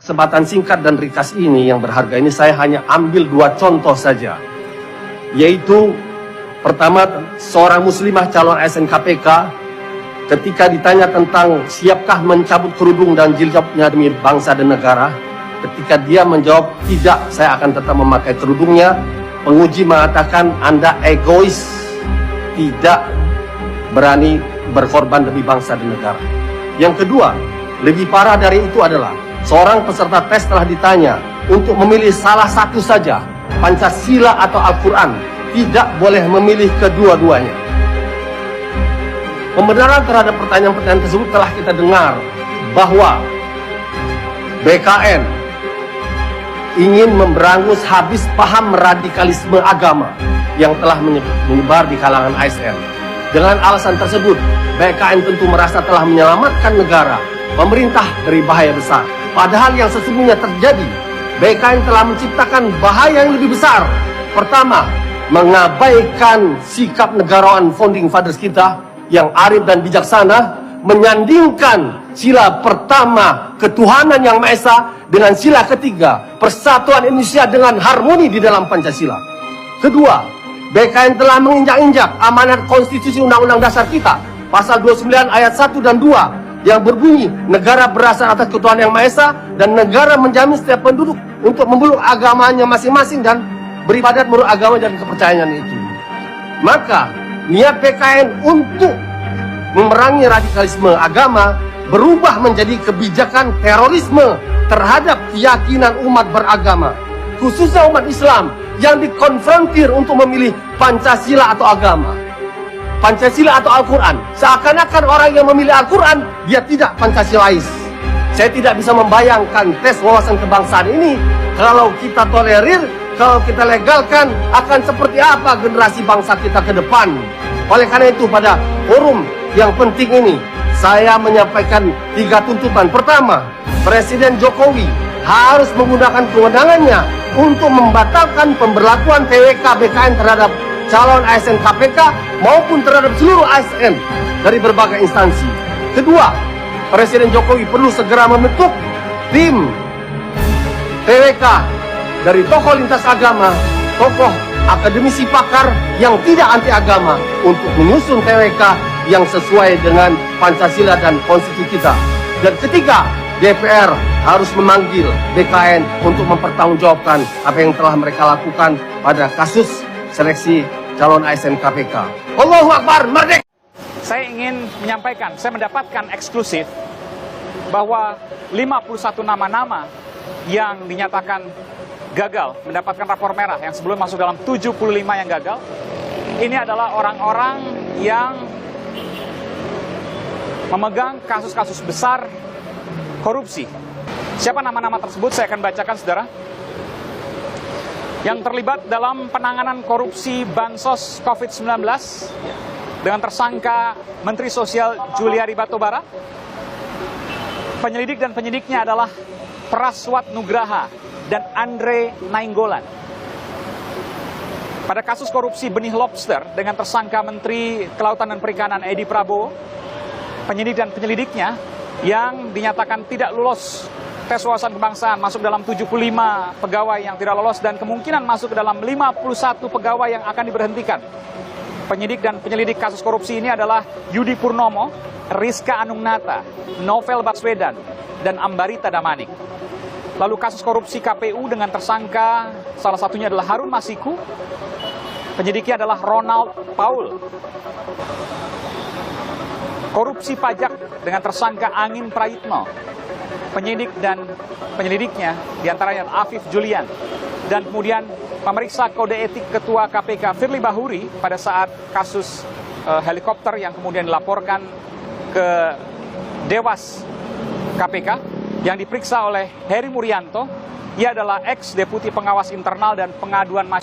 Kesempatan singkat dan ringkas ini yang berharga ini saya hanya ambil dua contoh saja. Yaitu pertama, seorang muslimah calon ASN KPK ketika ditanya tentang siapkah mencabut kerudung dan jilbabnya demi bangsa dan negara, ketika dia menjawab tidak, saya akan tetap memakai kerudungnya, penguji mengatakan Anda egois, tidak berani berkorban demi bangsa dan negara. Yang kedua, lebih parah dari itu adalah seorang peserta tes telah ditanya untuk memilih salah satu saja, Pancasila atau Al-Quran, tidak boleh memilih kedua-duanya. Pembenaran terhadap pertanyaan-pertanyaan tersebut telah kita dengar bahwa BKN ingin memberangus habis paham radikalisme agama yang telah menyebar di kalangan ASN. Dengan alasan tersebut, BKN tentu merasa telah menyelamatkan negara, pemerintah dari bahaya besar. Padahal yang sesungguhnya terjadi, BKN telah menciptakan bahaya yang lebih besar. Pertama, mengabaikan sikap negarawan founding fathers kita yang arif dan bijaksana, menyandingkan sila pertama ketuhanan yang Maha Esa dengan sila ketiga persatuan Indonesia dengan harmoni di dalam Pancasila. Kedua, BKN telah menginjak-injak amanat konstitusi Undang-Undang Dasar kita, pasal 29 ayat 1 dan 2, yang berbunyi negara berasal atas ketuhanan yang Maha Esa dan negara menjamin setiap penduduk untuk memeluk agamanya masing-masing dan beribadat menurut agama dan kepercayaan itu. Maka niat PKN untuk memerangi radikalisme agama berubah menjadi kebijakan terorisme terhadap keyakinan umat beragama, khususnya umat Islam yang dikonfrontir untuk memilih Pancasila atau agama, Pancasila atau Al-Quran. Seakan-akan orang yang memilih Al-Quran, dia tidak Pancasilais. Saya tidak bisa membayangkan tes wawasan kebangsaan ini kalau kita tolerir, kalau kita legalkan, akan seperti apa generasi bangsa kita ke depan. Oleh karena itu, pada forum yang penting ini, saya menyampaikan 3 tuntutan. Pertama, Presiden Jokowi harus menggunakan kewenangannya untuk membatalkan pemberlakuan TWK BKN terhadap calon ASN KPK maupun terhadap seluruh ASN dari berbagai instansi. Kedua, Presiden Jokowi perlu segera membentuk tim TWK dari tokoh lintas agama, tokoh akademisi pakar yang tidak anti agama untuk menyusun TWK yang sesuai dengan Pancasila dan konstitusi kita. Dan ketiga, DPR harus memanggil BKN untuk mempertanggungjawabkan apa yang telah mereka lakukan pada kasus seleksi calon ASN KPK. Allahu Akbar, merdeka! Saya ingin menyampaikan, saya mendapatkan eksklusif bahwa 51 nama-nama yang dinyatakan gagal mendapatkan rapor merah yang sebelum masuk dalam 75 yang gagal, ini adalah orang-orang yang memegang kasus-kasus besar korupsi. Siapa nama-nama tersebut? Saya akan bacakan, saudara. Yang terlibat dalam penanganan korupsi bansos COVID-19 dengan tersangka Menteri Sosial Juliari Batubara. Penyelidik dan penyidiknya adalah Praswat Nugraha dan Andre Nainggolan. Pada kasus korupsi benih lobster dengan tersangka Menteri Kelautan dan Perikanan Edi Prabowo, penyidik dan penyelidiknya yang dinyatakan tidak lolos tes wawasan kebangsaan masuk dalam 75 pegawai yang tidak lolos dan kemungkinan masuk ke dalam 51 pegawai yang akan diberhentikan. Penyidik dan penyelidik kasus korupsi ini adalah Yudi Purnomo, Rizka Anungnata, Novel Baswedan, dan Ambarita Damanik. Lalu kasus korupsi KPU dengan tersangka salah satunya adalah Harun Masiku, penyidiknya adalah Ronald Paul. Korupsi pajak dengan tersangka Angin Prayitno, penyidik dan penyelidiknya diantaranya Afif Julian, dan kemudian pemeriksa kode etik Ketua KPK Firly Bahuri pada saat kasus helikopter yang kemudian dilaporkan ke Dewas KPK yang diperiksa oleh Heri Murianto. Ia adalah ex-deputi pengawas internal dan pengaduan masyarakat.